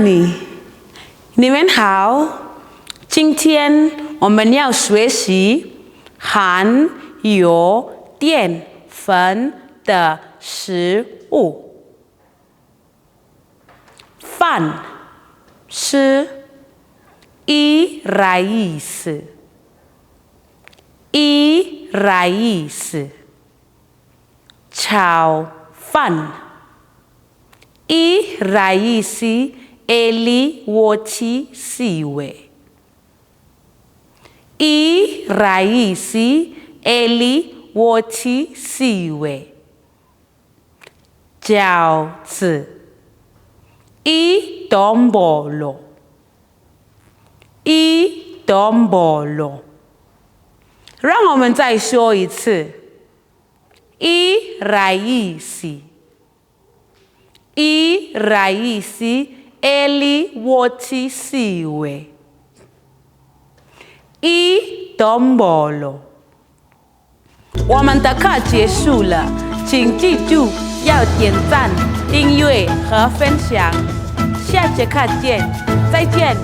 你，你们好。今天我们要学习含有淀粉的食物。饭是raíz，炒饭raíz sirve，raíz sirve，饺子tombolo，让我们再说一次raíz sirve，tombolo。我们的课结束了，请记住要点赞、订阅和分享。下节课见，再见。